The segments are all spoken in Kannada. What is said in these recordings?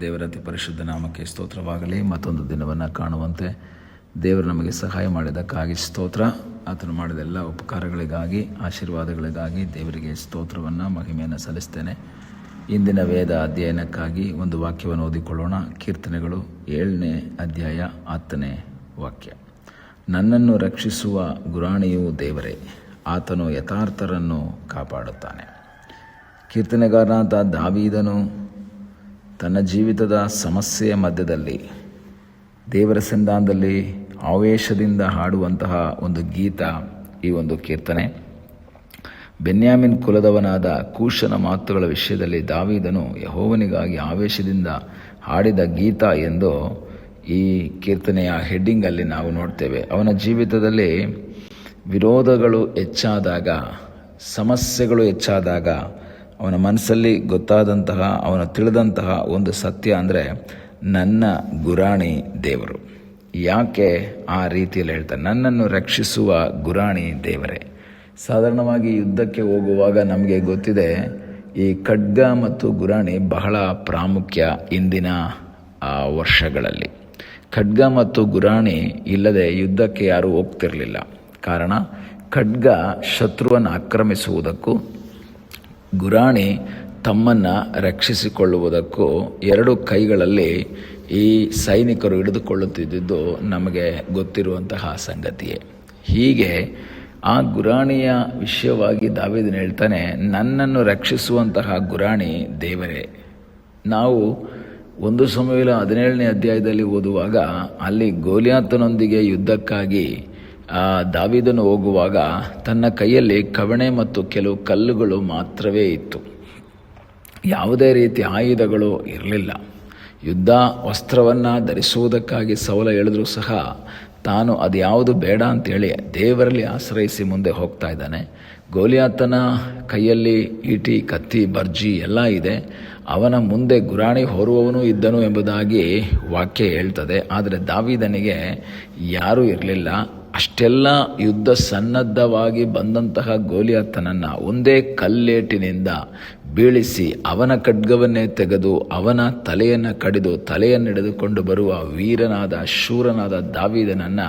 ದೇವರ ಅತಿ ಪರಿಶುದ್ಧ ನಾಮಕ್ಕೆ ಸ್ತೋತ್ರವಾಗಲಿ. ಮತ್ತೊಂದು ದಿನವನ್ನು ಕಾಣುವಂತೆ ದೇವರು ನಮಗೆ ಸಹಾಯ ಮಾಡಿದ್ದಕ್ಕಾಗಿ ಸ್ತೋತ್ರ. ಆತನು ಮಾಡಿದ ಎಲ್ಲ ಉಪಕಾರಗಳಿಗಾಗಿ, ಆಶೀರ್ವಾದಗಳಿಗಾಗಿ ದೇವರಿಗೆ ಸ್ತೋತ್ರವನ್ನು, ಮಹಿಮೆಯನ್ನು ಸಲ್ಲಿಸ್ತೇನೆ. ಇಂದಿನ ವೇದ ಅಧ್ಯಯನಕ್ಕಾಗಿ ಒಂದು ವಾಕ್ಯವನ್ನು ಓದಿಕೊಳ್ಳೋಣ. ಕೀರ್ತನೆಗಳು 7ನೇ ಅಧ್ಯಾಯ 10ನೇ ವಾಕ್ಯ. ನನ್ನನ್ನು ರಕ್ಷಿಸುವ ಗುರಾಣಿಯು ದೇವರೇ, ಆತನು ಯಥಾರ್ಥರನ್ನು ಕಾಪಾಡುತ್ತಾನೆ. ಕೀರ್ತನೆಗಾರನಾದ ದಾವೀದನು ತನ್ನ ಜೀವಿತದ ಸಮಸ್ಯೆಯ ಮಧ್ಯದಲ್ಲಿ ದೇವರ ಸನ್ನಿಧಾನದಲ್ಲಿ ಆವೇಶದಿಂದ ಹಾಡುವಂತಹ ಒಂದು ಗೀತ ಈ ಒಂದು ಕೀರ್ತನೆ. ಬೆನ್ಯಾಮಿನ್ ಕುಲದವನಾದ ಕೂಷನ ಮಾತುಗಳ ವಿಷಯದಲ್ಲಿ ದಾವೀದನು ಯೆಹೋವನಿಗಾಗಿ ಆವೇಶದಿಂದ ಹಾಡಿದ ಗೀತ ಎಂದು ಈ ಕೀರ್ತನೆಯ ಹೆಡ್ಡಿಂಗಲ್ಲಿ ನಾವು ನೋಡ್ತೇವೆ. ಅವನ ಜೀವಿತದಲ್ಲಿ ವಿರೋಧಗಳು ಹೆಚ್ಚಾದಾಗ, ಸಮಸ್ಯೆಗಳು ಹೆಚ್ಚಾದಾಗ ಅವನ ಮನಸ್ಸಲ್ಲಿ ಗೊತ್ತಾದಂತಹ, ಅವನು ತಿಳಿದಂತಹ ಒಂದು ಸತ್ಯ ಅಂದರೆ ನನ್ನ ಗುರಾಣಿ ದೇವರು. ಯಾಕೆ ಆ ರೀತಿಯಲ್ಲಿ ಹೇಳ್ತಾರೆ? ನನ್ನನ್ನು ರಕ್ಷಿಸುವ ಗುರಾಣಿ ದೇವರೇ. ಸಾಧಾರಣವಾಗಿ ಯುದ್ಧಕ್ಕೆ ಹೋಗುವಾಗ ನಮಗೆ ಗೊತ್ತಿದೆ, ಈ ಖಡ್ಗ ಮತ್ತು ಗುರಾಣಿ ಬಹಳ ಪ್ರಾಮುಖ್ಯ ಇಂದಿನ ವರ್ಷಗಳಲ್ಲಿ. ಖಡ್ಗ ಮತ್ತು ಗುರಾಣಿ ಇಲ್ಲದೆ ಯುದ್ಧಕ್ಕೆ ಯಾರೂ ಹೋಗ್ತಿರಲಿಲ್ಲ. ಕಾರಣ, ಖಡ್ಗ ಶತ್ರುವನ್ನು ಆಕ್ರಮಿಸುವುದಕ್ಕೂ, ಗುರಾಣಿ ತಮ್ಮನ್ನು ರಕ್ಷಿಸಿಕೊಳ್ಳುವುದಕ್ಕೂ ಎರಡು ಕೈಗಳಲ್ಲಿ ಈ ಸೈನಿಕರು ಹಿಡಿದುಕೊಳ್ಳುತ್ತಿದ್ದುದು ನಮಗೆ ಗೊತ್ತಿರುವಂತಹ ಸಂಗತಿಯೇ. ಹೀಗೆ ಆ ಗುರಾಣಿಯ ವಿಷಯವಾಗಿ ದಾವೀದನು ಹೇಳ್ತಾನೆ, ನನ್ನನ್ನು ರಕ್ಷಿಸುವಂತಹ ಗುರಾಣಿ ದೇವರೇ. ನಾವು ಒಂದು ಸಮುವೇಲ 17ನೇ ಅಧ್ಯಾಯದಲ್ಲಿ ಓದುವಾಗ ಅಲ್ಲಿ ಗೋಲಿಯಾತನೊಂದಿಗೆ ಯುದ್ಧಕ್ಕಾಗಿ ದಾವೀದನು ಹೋಗುವಾಗ ತನ್ನ ಕೈಯಲ್ಲಿ ಕವಣೆ ಮತ್ತು ಕೆಲವು ಕಲ್ಲುಗಳು ಮಾತ್ರವೇ ಇತ್ತು. ಯಾವುದೇ ರೀತಿ ಆಯುಧಗಳು ಇರಲಿಲ್ಲ. ಯುದ್ಧ ವಸ್ತ್ರವನ್ನು ಧರಿಸುವುದಕ್ಕಾಗಿ ಸೌಲ ಹೇಳಿದ್ರೂ ಸಹ ತಾನು ಅದು ಯಾವುದು ಬೇಡ ಅಂತೇಳಿ ದೇವರಲ್ಲಿ ಆಶ್ರಯಿಸಿ ಮುಂದೆ ಹೋಗ್ತಾ ಇದ್ದಾನೆ. ಗೋಲಿಯಾತನ ಕೈಯಲ್ಲಿ ಈಟಿ, ಕತ್ತಿ, ಬರ್ಜಿ ಎಲ್ಲ ಇದೆ. ಅವನ ಮುಂದೆ ಗುರಾಣಿ ಹೊರುವವನು ಇದ್ದನು ಎಂಬುದಾಗಿ ವಾಕ್ಯ ಹೇಳ್ತದೆ. ಆದರೆ ದಾವೀದನಿಗೆ ಯಾರೂ ಇರಲಿಲ್ಲ. ಅಷ್ಟೆಲ್ಲ ಯುದ್ಧ ಸನ್ನದ್ಧವಾಗಿ ಬಂದಂತಹ ಗೋಲಿಯಾತನನ್ನು ಒಂದೇ ಕಲ್ಲೇಟಿನಿಂದ ಬೀಳಿಸಿ ಅವನ ಖಡ್ಗವನ್ನೇ ತೆಗೆದು ಅವನ ತಲೆಯನ್ನು ಕಡಿದು ತಲೆಯನ್ನು ಹಿಡಿದುಕೊಂಡು ಬರುವ ವೀರನಾದ, ಶೂರನಾದ ದಾವೀದನನ್ನು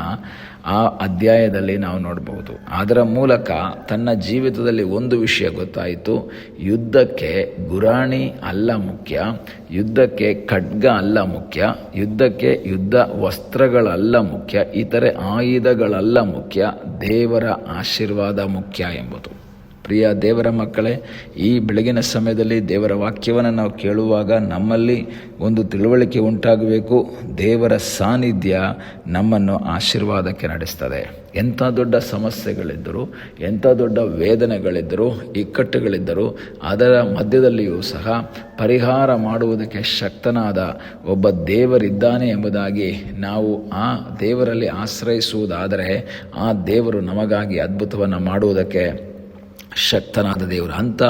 ಆ ಅಧ್ಯಾಯದಲ್ಲಿ ನಾವು ನೋಡಬಹುದು. ಅದರ ಮೂಲಕ ತನ್ನ ಜೀವಿತದಲ್ಲಿ ಒಂದು ವಿಷಯ ಗೊತ್ತಾಯಿತು. ಯುದ್ಧಕ್ಕೆ ಗುರಾಣಿ ಅಲ್ಲ ಮುಖ್ಯ, ಯುದ್ಧಕ್ಕೆ ಖಡ್ಗ ಅಲ್ಲ ಮುಖ್ಯ, ಯುದ್ಧಕ್ಕೆ ಯುದ್ಧ ವಸ್ತ್ರಗಳಲ್ಲ ಮುಖ್ಯ, ಇತರೆ ಆಯುಧಗಳಲ್ಲ ಮುಖ್ಯ, ದೇವರ ಆಶೀರ್ವಾದ ಮುಖ್ಯ ಎಂಬುದು. ಪ್ರಿಯ ದೇವರ ಮಕ್ಕಳೇ, ಈ ಬೆಳಗಿನ ಸಮಯದಲ್ಲಿ ದೇವರ ವಾಕ್ಯವನ್ನು ನಾವು ಕೇಳುವಾಗ ನಮ್ಮಲ್ಲಿ ಒಂದು ತಿಳುವಳಿಕೆ ಉಂಟಾಗಬೇಕು. ದೇವರ ಸಾನ್ನಿಧ್ಯ ನಮ್ಮನ್ನು ಆಶೀರ್ವಾದಕ್ಕೆ ನಡೆಸ್ತದೆ. ಎಂಥ ದೊಡ್ಡ ಸಮಸ್ಯೆಗಳಿದ್ದರೂ, ಎಂಥ ದೊಡ್ಡ ವೇದನೆಗಳಿದ್ದರೂ, ಇಕ್ಕಟ್ಟುಗಳಿದ್ದರೂ ಅದರ ಮಧ್ಯದಲ್ಲಿಯೂ ಸಹ ಪರಿಹಾರ ಮಾಡುವುದಕ್ಕೆ ಶಕ್ತನಾದ ಒಬ್ಬ ದೇವರಿದ್ದಾನೆ ಎಂಬುದಾಗಿ ನಾವು ಆ ದೇವರಲ್ಲಿ ಆಶ್ರಯಿಸುವುದಾದರೆ ಆ ದೇವರು ನಮಗಾಗಿ ಅದ್ಭುತವನ್ನು ಮಾಡುವುದಕ್ಕೆ ಶಕ್ತನಾದ ದೇವರು. ಅಂಥ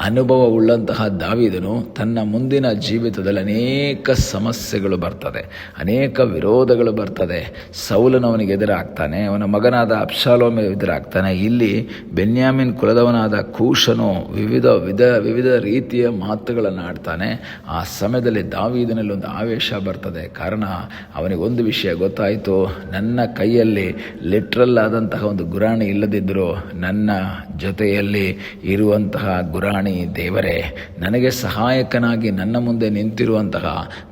ಅನುಭವವುಳ್ಳಂತಹ ದಾವೀದನು ತನ್ನ ಮುಂದಿನ ಜೀವಿತದಲ್ಲಿ ಅನೇಕ ಸಮಸ್ಯೆಗಳು ಬರ್ತದೆ, ಅನೇಕ ವಿರೋಧಗಳು ಬರ್ತದೆ. ಸೌಲನು ಅವನಿಗೆ ಎದುರಾಗ್ತಾನೆ, ಅವನ ಮಗನಾದ ಅಬ್ಷಾಲೋಮ ಎದುರಾಗ್ತಾನೆ. ಇಲ್ಲಿ ಬೆನ್ಯಾಮಿನ್ ಕುಲದವನಾದ ಕೂಷನು ವಿವಿಧ ರೀತಿಯ ಮಾತುಗಳನ್ನು ಆಡ್ತಾನೆ. ಆ ಸಮಯದಲ್ಲಿ ದಾವೀದನಲ್ಲಿ ಒಂದು ಆವೇಶ ಬರ್ತದೆ. ಕಾರಣ, ಅವನಿಗೊಂದು ವಿಷಯ ಗೊತ್ತಾಯಿತು, ನನ್ನ ಕೈಯಲ್ಲಿ ಲಿಟ್ರಲ್ ಆದಂತಹ ಒಂದು ಗುರಾಣಿ ಇಲ್ಲದಿದ್ದರೂ ನನ್ನ ಜೊತೆಯಲ್ಲಿ ಇರುವಂತಹ ಗುರಾಣಿ ದೇವರೇ, ನನಗೆ ಸಹಾಯಕನಾಗಿ ನನ್ನ ಮುಂದೆ ನಿಂತಿರುವಂತಹ,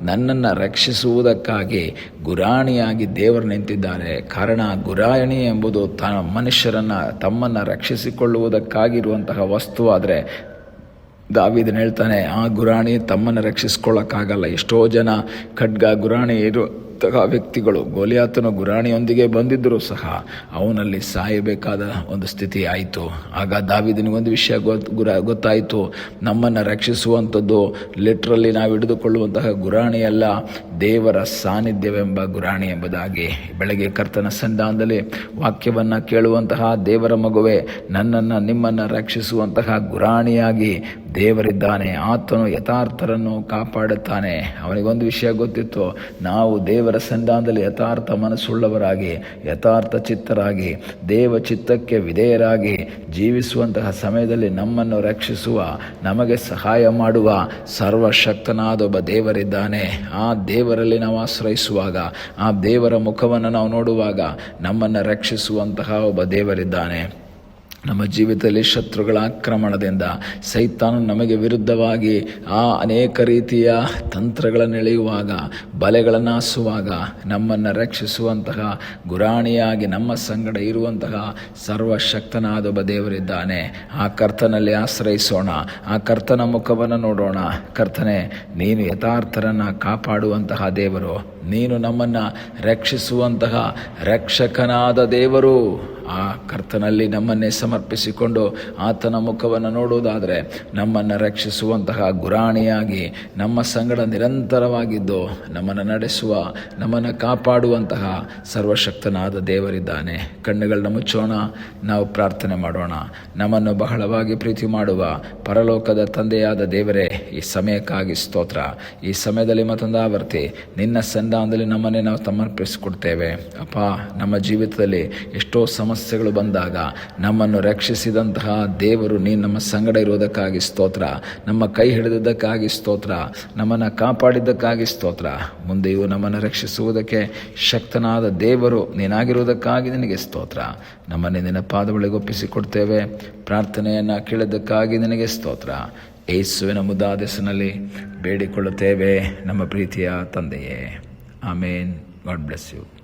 ನನ್ನನ್ನು ರಕ್ಷಿಸುವುದಕ್ಕಾಗಿ ಗುರಾಣಿಯಾಗಿ ದೇವರು ನಿಂತಿದ್ದಾರೆ. ಕಾರಣ, ಗುರಾಣಿ ಎಂಬುದು ಮನುಷ್ಯರನ್ನು ತಮ್ಮನ್ನು ರಕ್ಷಿಸಿಕೊಳ್ಳುವುದಕ್ಕಾಗಿರುವಂತಹ ವಸ್ತು. ಆದರೆ ದಾವೀದನು ಹೇಳ್ತಾನೆ, ಆ ಗುರಾಣಿ ತಮ್ಮನ್ನು ರಕ್ಷಿಸ್ಕೊಳ್ಳೋಕ್ಕಾಗಲ್ಲ. ಎಷ್ಟೋ ಜನ ಖಡ್ಗ, ಗುರಾಣಿ ಇರುವಂತಹ ವ್ಯಕ್ತಿಗಳು, ಗೋಲಿಯಾತನು ಗುರಾಣಿಯೊಂದಿಗೆ ಬಂದಿದ್ದರೂ ಸಹ ಅವನಲ್ಲಿ ಸಾಯಬೇಕಾದ ಒಂದು ಸ್ಥಿತಿ ಆಯಿತು. ಆಗ ದಾವೀದನಿಗೊಂದು ವಿಷಯ ಗೊತ್ತಾಯಿತು, ನಮ್ಮನ್ನು ರಕ್ಷಿಸುವಂಥದ್ದು ಲಿಟ್ರಲಿ ನಾವು ಹಿಡಿದುಕೊಳ್ಳುವಂತಹ ಗುರಾಣಿಯಲ್ಲ, ದೇವರ ಸಾನ್ನಿಧ್ಯವೆಂಬ ಗುರಾಣಿ ಎಂಬುದಾಗಿ. ಬೆಳಗ್ಗೆ ಕರ್ತನ ಸನ್ನಿಧಾನದಲ್ಲಿ ವಾಕ್ಯವನ್ನು ಕೇಳುವಂತಹ ದೇವರ ಮಗುವೆ, ನನ್ನನ್ನು ನಿಮ್ಮನ್ನು ರಕ್ಷಿಸುವಂತಹ ಗುರಾಣಿಯಾಗಿ ದೇವರಿದ್ದಾನೆ. ಆತನು ಯಥಾರ್ಥರನ್ನು ಕಾಪಾಡುತ್ತಾನೆ. ಅವನಿಗೊಂದು ವಿಷಯ ಗೊತ್ತಿತ್ತು, ನಾವು ದೇವರ ಸನ್ನಿಧಾನದಲ್ಲಿ ಯಥಾರ್ಥ ಮನಸ್ಸುಳ್ಳವರಾಗಿ, ಯಥಾರ್ಥ ಚಿತ್ತರಾಗಿ, ದೇವ ಚಿತ್ತಕ್ಕೆ ವಿಧೇಯರಾಗಿ ಜೀವಿಸುವಂತಹ ಸಮಯದಲ್ಲಿ ನಮ್ಮನ್ನು ರಕ್ಷಿಸುವ, ನಮಗೆ ಸಹಾಯ ಮಾಡುವ ಸರ್ವಶಕ್ತನಾದ ಒಬ್ಬ ದೇವರಿದ್ದಾನೆ. ಆ ದೇವರಲ್ಲಿ ನಾವು ಆಶ್ರಯಿಸುವಾಗ, ಆ ದೇವರ ಮುಖವನ್ನು ನಾವು ನೋಡುವಾಗ ನಮ್ಮನ್ನು ರಕ್ಷಿಸುವಂತಹ ಒಬ್ಬ ದೇವರಿದ್ದಾನೆ. ನಮ್ಮ ಜೀವಿತದಲ್ಲಿ ಶತ್ರುಗಳ ಆಕ್ರಮಣದಿಂದ ಸೈತಾನ ನಮಗೆ ವಿರುದ್ಧವಾಗಿ ಅನೇಕ ರೀತಿಯ ತಂತ್ರಗಳನ್ನು ಎಳೆಯುವಾಗ, ಬಲೆಗಳನ್ನು ಹಾಸುವಾಗ ನಮ್ಮನ್ನು ರಕ್ಷಿಸುವಂತಹ ಗುರಾಣಿಯಾಗಿ ನಮ್ಮ ಸಂಗಡ ಇರುವಂತಹ ಸರ್ವಶಕ್ತನಾದ ಒಬ್ಬ ದೇವರಿದ್ದಾನೆ. ಆ ಕರ್ತನಲ್ಲಿ ಆಶ್ರಯಿಸೋಣ, ಆ ಕರ್ತನ ಮುಖವನ್ನು ನೋಡೋಣ. ಕರ್ತನೆ, ನೀನು ಯಥಾರ್ಥರನ್ನು ಕಾಪಾಡುವಂತಹ ದೇವರು, ನೀನು ನಮ್ಮನ್ನು ರಕ್ಷಿಸುವಂತಹ ರಕ್ಷಕನಾದ ದೇವರು. ಆ ಕರ್ತನಲ್ಲಿ ನಮ್ಮನ್ನೇ ಸಮರ್ಪಿಸಿಕೊಂಡು ಆತನ ಮುಖವನ್ನು ನೋಡುವುದಾದರೆ ನಮ್ಮನ್ನು ರಕ್ಷಿಸುವಂತಹ ಗುರಾಣಿಯಾಗಿ ನಮ್ಮ ಸಂಗಡ ನಿರಂತರವಾಗಿದ್ದು ನಮ್ಮನ್ನು ನಡೆಸುವ, ನಮ್ಮನ್ನು ಕಾಪಾಡುವಂತಹ ಸರ್ವಶಕ್ತನಾದ ದೇವರಿದ್ದಾನೆ. ಕಣ್ಣುಗಳನ್ನ ಮುಚ್ಚೋಣ, ನಾವು ಪ್ರಾರ್ಥನೆ ಮಾಡೋಣ. ನಮ್ಮನ್ನು ಬಹಳವಾಗಿ ಪ್ರೀತಿ ಮಾಡುವ ಪರಲೋಕದ ತಂದೆಯಾದ ದೇವರೇ, ಈ ಸಮಯಕ್ಕಾಗಿ ಸ್ತೋತ್ರ. ಈ ಸಮಯದಲ್ಲಿ ಮತ್ತೊಂದು ಆವರ್ತಿ ನಿನ್ನ ಸನ್ನಿಧಾನದಲ್ಲಿ ನಮ್ಮನ್ನೇ ನಾವು ಸಮರ್ಪಿಸಿಕೊಡ್ತೇವೆ. ಅಪ್ಪ, ನಮ್ಮ ಜೀವಿತದಲ್ಲಿ ಎಷ್ಟೋ ಸಮಸ್ಯೆಗಳು ಬಂದಾಗ ನಮ್ಮನ್ನು ರಕ್ಷಿಸಿದಂತಹ ದೇವರು ನೀನು ನಮ್ಮ ಸಂಗಡ ಇರುವುದಕ್ಕಾಗಿ ಸ್ತೋತ್ರ. ನಮ್ಮ ಕೈ ಹಿಡಿದದ್ದಕ್ಕಾಗಿ ಸ್ತೋತ್ರ. ನಮ್ಮನ್ನು ಕಾಪಾಡಿದ್ದಕ್ಕಾಗಿ ಸ್ತೋತ್ರ. ಮುಂದೆಯೂ ನಮ್ಮನ್ನು ರಕ್ಷಿಸುವುದಕ್ಕೆ ಶಕ್ತನಾದ ದೇವರು ನೀನಾಗಿರುವುದಕ್ಕಾಗಿ ನಿನಗೆ ಸ್ತೋತ್ರ. ನಮ್ಮನ್ನು ನಿನ್ನ ಪಾದಗಳಿಗೆ ಒಪ್ಪಿಸಿಕೊಡ್ತೇವೆ. ಪ್ರಾರ್ಥನೆಯನ್ನು ಕೇಳಿದ್ದಕ್ಕಾಗಿ ನಿನಗೆ ಸ್ತೋತ್ರ. ಯೇಸುವಿನ ಮುದ್ದಾದ ಹೆಸರಿನಲ್ಲಿ ಬೇಡಿಕೊಳ್ಳುತ್ತೇವೆ ನಮ್ಮ ಪ್ರೀತಿಯ ತಂದೆಯೇ. ಆಮೇನ್. God bless you.